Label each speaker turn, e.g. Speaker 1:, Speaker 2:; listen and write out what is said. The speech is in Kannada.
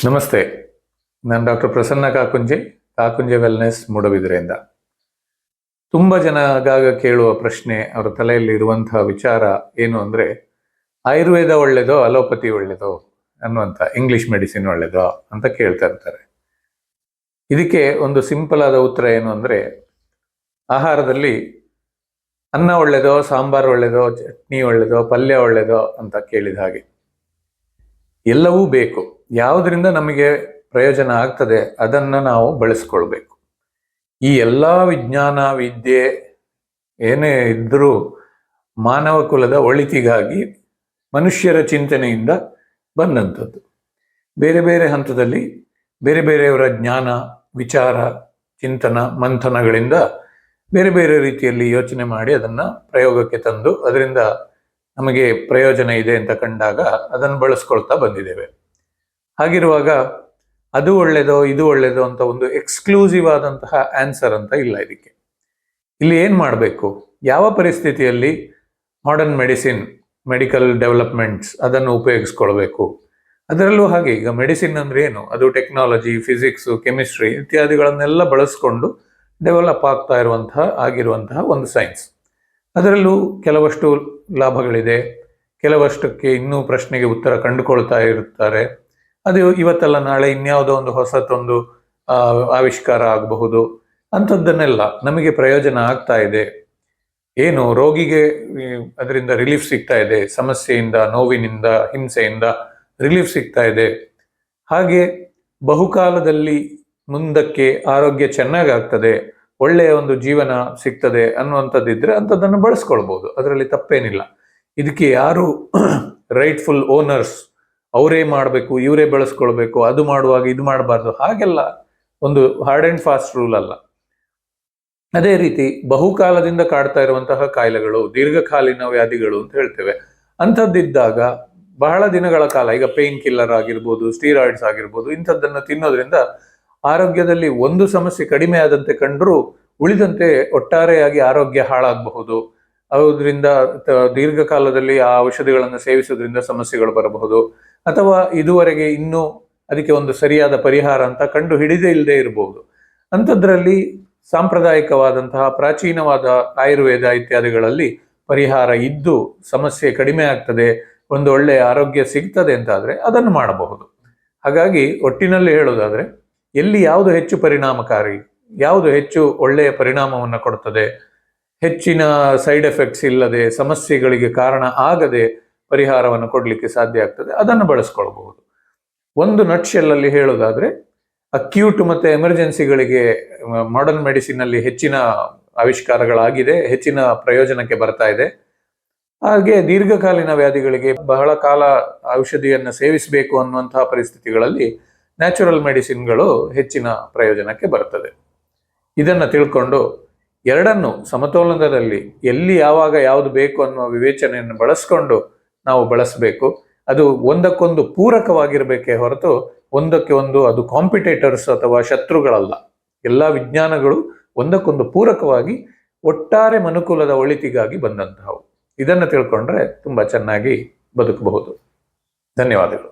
Speaker 1: ನಮಸ್ತೆ. ನಾನು ಡಾಕ್ಟರ್ ಪ್ರಸನ್ನ ಕಾಕುಂಜೆ ವೆಲ್ನೆಸ್ ಮೂಡಬಿದಿರೆಯಿಂದ. ತುಂಬ ಜನ ಆಗಾಗ ಕೇಳುವ ಪ್ರಶ್ನೆ, ಅವರ ತಲೆಯಲ್ಲಿ ಇರುವಂತಹ ವಿಚಾರ ಏನು ಅಂದರೆ, ಆಯುರ್ವೇದ ಒಳ್ಳೆಯದೋ ಅಲೋಪತಿ ಒಳ್ಳೆಯದೋ ಅನ್ನುವಂಥ, ಇಂಗ್ಲಿಷ್ ಮೆಡಿಸಿನ್ ಒಳ್ಳೆಯದೋ ಅಂತ ಕೇಳ್ತಾ ಇರ್ತಾರೆ. ಇದಕ್ಕೆ ಒಂದು ಸಿಂಪಲ್ ಆದ ಉತ್ತರ ಏನು ಅಂದರೆ, ಆಹಾರದಲ್ಲಿ ಅನ್ನ ಒಳ್ಳೆಯದೋ, ಸಾಂಬಾರು ಒಳ್ಳೆಯದೋ, ಚಟ್ನಿ ಒಳ್ಳೆಯದೋ, ಪಲ್ಯ ಒಳ್ಳೆಯದೋ ಅಂತ ಕೇಳಿದ ಹಾಗೆ ಎಲ್ಲವೂ ಬೇಕು. ಯಾವುದರಿಂದ ನಮಗೆ ಪ್ರಯೋಜನ ಆಗ್ತದೆ ಅದನ್ನು ನಾವು ಬಳಸ್ಕೊಳ್ಬೇಕು. ಈ ಎಲ್ಲ ವಿಜ್ಞಾನ ವಿದ್ಯೆ ಏನೇ ಇದ್ದರೂ ಮಾನವ ಕುಲದ ಒಳಿತಿಗಾಗಿ ಮನುಷ್ಯರ ಚಿಂತನೆಯಿಂದ ಬಂದಂಥದ್ದು. ಬೇರೆ ಬೇರೆ ಹಂತದಲ್ಲಿ ಬೇರೆ ಬೇರೆಯವರ ಜ್ಞಾನ, ವಿಚಾರ, ಚಿಂತನ, ಮಂಥನಗಳಿಂದ ಬೇರೆ ಬೇರೆ ರೀತಿಯಲ್ಲಿ ಯೋಚನೆ ಮಾಡಿ ಅದನ್ನು ಪ್ರಯೋಗಕ್ಕೆ ತಂದು ಅದರಿಂದ ನಮಗೆ ಪ್ರಯೋಜನ ಇದೆ ಅಂತ ಕಂಡಾಗ ಅದನ್ನು ಬಳಸ್ಕೊಳ್ತಾ ಬಂದಿದ್ದೇವೆ. ಹಾಗಿರುವಾಗ ಅದು ಒಳ್ಳೆಯದೋ ಇದು ಒಳ್ಳೆಯದೋ ಅಂತ ಒಂದು ಎಕ್ಸ್ಕ್ಲೂಸಿವ್ ಆದಂತಹ ಆನ್ಸರ್ ಅಂತ ಇಲ್ಲ. ಇದಕ್ಕೆ ಇಲ್ಲಿ ಏನು ಮಾಡಬೇಕು, ಯಾವ ಪರಿಸ್ಥಿತಿಯಲ್ಲಿ ಮಾಡರ್ನ್ ಮೆಡಿಸಿನ್, ಮೆಡಿಕಲ್ ಡೆವಲಪ್ಮೆಂಟ್ಸ್ ಅದನ್ನು ಉಪಯೋಗಿಸ್ಕೊಳ್ಬೇಕು. ಅದರಲ್ಲೂ ಹಾಗೆ ಈಗ ಮೆಡಿಸಿನ್ ಅಂದರೆ ಏನು, ಅದು ಟೆಕ್ನಾಲಜಿ, ಫಿಸಿಕ್ಸು, ಕೆಮಿಸ್ಟ್ರಿ ಇತ್ಯಾದಿಗಳನ್ನೆಲ್ಲ ಬಳಸ್ಕೊಂಡು ಡೆವಲಪ್ ಆಗಿರುವಂತಹ ಒಂದು ಸೈನ್ಸ್. ಅದರಲ್ಲೂ ಕೆಲವಷ್ಟು ಲಾಭಗಳಿದೆ, ಕೆಲವಷ್ಟಕ್ಕೆ ಇನ್ನೂ ಪ್ರಶ್ನೆಗೆ ಉತ್ತರ ಕಂಡುಕೊಳ್ತಾ ಇರುತ್ತಾರೆ. ಅದು ಇವತ್ತಲ್ಲ ನಾಳೆ ಇನ್ಯಾವುದೋ ಒಂದು ಹೊಸತೊಂದು ಆವಿಷ್ಕಾರ ಆಗಬಹುದು. ಅಂಥದ್ದನ್ನೆಲ್ಲ ನಮಗೆ ಪ್ರಯೋಜನ ಆಗ್ತಾ ಇದೆ, ಏನು ರೋಗಿಗೆ ಅದರಿಂದ ರಿಲೀಫ್ ಸಿಗ್ತಾ ಇದೆ, ಸಮಸ್ಯೆಯಿಂದ, ನೋವಿನಿಂದ, ಹಿಂಸೆಯಿಂದ ರಿಲೀಫ್ ಸಿಗ್ತಾ ಇದೆ, ಹಾಗೆ ಬಹುಕಾಲದಲ್ಲಿ ಮುಂದಕ್ಕೆ ಆರೋಗ್ಯ ಚೆನ್ನಾಗಾಗ್ತದೆ, ಒಳ್ಳೆಯ ಒಂದು ಜೀವನ ಸಿಗ್ತದೆ ಅನ್ನುವಂಥದ್ದಿದ್ರೆ ಅಂಥದ್ದನ್ನು ಬಳಸ್ಕೊಳ್ಬೋದು. ಅದರಲ್ಲಿ ತಪ್ಪೇನಿಲ್ಲ. ಇದಕ್ಕೆ ಯಾರು ರೈಟ್ಫುಲ್ ಓನರ್ಸ್, ಅವರೇ ಮಾಡಬೇಕು, ಇವರೇ ಬಳಸ್ಕೊಳ್ಬೇಕು, ಅದು ಮಾಡುವಾಗ ಇದು ಮಾಡಬಾರ್ದು, ಹಾಗೆಲ್ಲ ಒಂದು ಹಾರ್ಡ್ ಆ್ಯಂಡ್ ಫಾಸ್ಟ್ ರೂಲ್ ಅಲ್ಲ. ಅದೇ ರೀತಿ ಬಹುಕಾಲದಿಂದ ಕಾಡ್ತಾ ಇರುವಂತಹ ಕಾಯಿಲೆಗಳು, ದೀರ್ಘಕಾಲೀನ ವ್ಯಾಧಿಗಳು ಅಂತ ಹೇಳ್ತೇವೆ, ಅಂಥದ್ದಿದ್ದಾಗ ಬಹಳ ದಿನಗಳ ಕಾಲ, ಈಗ ಪೇಯ್ನ್ ಕಿಲ್ಲರ್ ಆಗಿರ್ಬೋದು, ಸ್ಟೀರಾಯ್ಡ್ಸ್ ಆಗಿರ್ಬೋದು, ಇಂಥದ್ದನ್ನು ತಿನ್ನೋದ್ರಿಂದ ಆರೋಗ್ಯದಲ್ಲಿ ಒಂದು ಸಮಸ್ಯೆ ಕಡಿಮೆ ಆದಂತೆ ಕಂಡರೂ ಉಳಿದಂತೆ ಒಟ್ಟಾರೆಯಾಗಿ ಆರೋಗ್ಯ ಹಾಳಾಗಬಹುದು. ಅದರಿಂದ ದೀರ್ಘಕಾಲದಲ್ಲಿ ಆ ಔಷಧಿಗಳನ್ನು ಸೇವಿಸೋದ್ರಿಂದ ಸಮಸ್ಯೆಗಳು ಬರಬಹುದು, ಅಥವಾ ಇದುವರೆಗೆ ಇನ್ನೂ ಅದಕ್ಕೆ ಒಂದು ಸರಿಯಾದ ಪರಿಹಾರ ಅಂತ ಕಂಡು ಹಿಡಿದೇ ಇಲ್ಲದೆ ಇರಬಹುದು. ಅಂಥದ್ರಲ್ಲಿ ಸಾಂಪ್ರದಾಯಿಕವಾದಂತಹ ಪ್ರಾಚೀನವಾದ ಆಯುರ್ವೇದ ಇತ್ಯಾದಿಗಳಲ್ಲಿ ಪರಿಹಾರ ಇದ್ದು ಸಮಸ್ಯೆ ಕಡಿಮೆ ಆಗ್ತದೆ, ಒಂದು ಒಳ್ಳೆಯ ಆರೋಗ್ಯ ಸಿಗ್ತದೆ ಅಂತಾದರೆ ಅದನ್ನು ಮಾಡಬಹುದು. ಹಾಗಾಗಿ ಒಟ್ಟಿನಲ್ಲಿ ಹೇಳೋದಾದರೆ, ಎಲ್ಲಿ ಯಾವುದು ಹೆಚ್ಚು ಪರಿಣಾಮಕಾರಿ, ಯಾವುದು ಹೆಚ್ಚು ಒಳ್ಳೆಯ ಪರಿಣಾಮವನ್ನು ಕೊಡ್ತದೆ, ಹೆಚ್ಚಿನ ಸೈಡ್ ಎಫೆಕ್ಟ್ಸ್ ಇಲ್ಲದೆ, ಸಮಸ್ಯೆಗಳಿಗೆ ಕಾರಣ ಆಗದೆ ಪರಿಹಾರವನ್ನು ಕೊಡಲಿಕ್ಕೆ ಸಾಧ್ಯ ಆಗ್ತದೆ, ಅದನ್ನು ಬಳಸ್ಕೊಳ್ಬಹುದು. ಒಂದು ನಟ್ಶೆಲ್ಲಲ್ಲಿ ಹೇಳೋದಾದರೆ, ಅಕ್ಯೂಟ್ ಮತ್ತು ಎಮರ್ಜೆನ್ಸಿಗಳಿಗೆ ಮಾಡರ್ನ್ ಮೆಡಿಸಿನಲ್ಲಿ ಹೆಚ್ಚಿನ ಆವಿಷ್ಕಾರಗಳಾಗಿದೆ, ಹೆಚ್ಚಿನ ಪ್ರಯೋಜನಕ್ಕೆ ಬರ್ತಾ ಇದೆ. ಹಾಗೆ ದೀರ್ಘಕಾಲೀನ ವ್ಯಾಧಿಗಳಿಗೆ ಬಹಳ ಕಾಲ ಔಷಧಿಯನ್ನು ಸೇವಿಸಬೇಕು ಅನ್ನುವಂತಹ ಪರಿಸ್ಥಿತಿಗಳಲ್ಲಿ ನ್ಯಾಚುರಲ್ ಮೆಡಿಸಿನ್ಗಳು ಹೆಚ್ಚಿನ ಪ್ರಯೋಜನಕ್ಕೆ ಬರ್ತದೆ. ಇದನ್ನು ತಿಳ್ಕೊಂಡು ಎರಡನ್ನು ಸಮತೋಲನದಲ್ಲಿ ಎಲ್ಲಿ ಯಾವಾಗ ಯಾವುದು ಬೇಕು ಅನ್ನುವ ವಿವೇಚನೆಯನ್ನು ಬಳಸ್ಕೊಂಡು ನಾವು ಬಳಸಬೇಕು. ಅದು ಒಂದಕ್ಕೊಂದು ಪೂರಕವಾಗಿರಬೇಕೇ ಹೊರತು ಒಂದಕ್ಕೆ ಒಂದು ಅದು ಕಾಂಪಿಟೇಟರ್ಸ್ ಅಥವಾ ಶತ್ರುಗಳಲ್ಲ. ಎಲ್ಲ ವಿಜ್ಞಾನಗಳು ಒಂದಕ್ಕೊಂದು ಪೂರಕವಾಗಿ ಒಟ್ಟಾರೆ ಮನುಕುಲದ ಒಳಿತಿಗಾಗಿ ಬಂದಂತಹವು. ಇದನ್ನು ತಿಳ್ಕೊಂಡ್ರೆ ತುಂಬ ಚೆನ್ನಾಗಿ ಬದುಕಬಹುದು. ಧನ್ಯವಾದಗಳು.